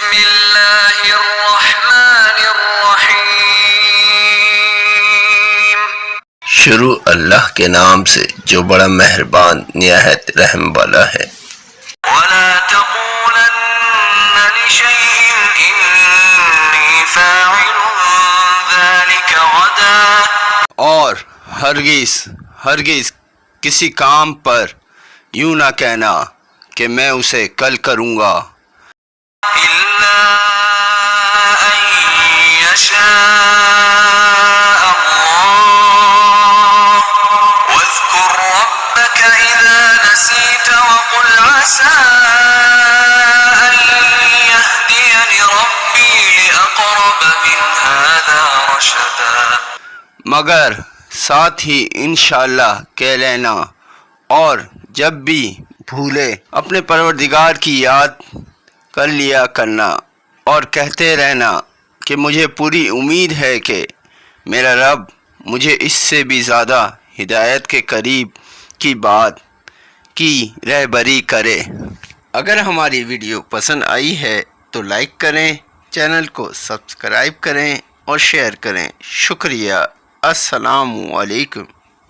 بسم اللہ الرحمن الرحیم۔ شروع اللہ کے نام سے جو بڑا مہربان نہایت رحم والا ہے۔ ولا تقولن لشيء إني فاعل ذلك غدا۔ اور ہرگز کسی کام پر یوں نہ کہنا کہ میں اسے کل کروں گا، إلا أن يشاء الله۔ واذكر ربك إذا نسيت وقل عسى أن يهديني ربي لأقرب من هذا رشدا۔ مگر ساتھ ہی انشاءاللہ کہہ لینا، اور جب بھی بھولے اپنے پروردگار کی یاد کر لیا کرنا اور کہتے رہنا کہ مجھے پوری امید ہے کہ میرا رب مجھے اس سے بھی زیادہ ہدایت کے قریب کی بات کی رہبری کرے۔ اگر ہماری ویڈیو پسند آئی ہے تو لائک کریں، چینل کو سبسکرائب کریں اور شیئر کریں۔ شکریہ۔ السلام علیکم۔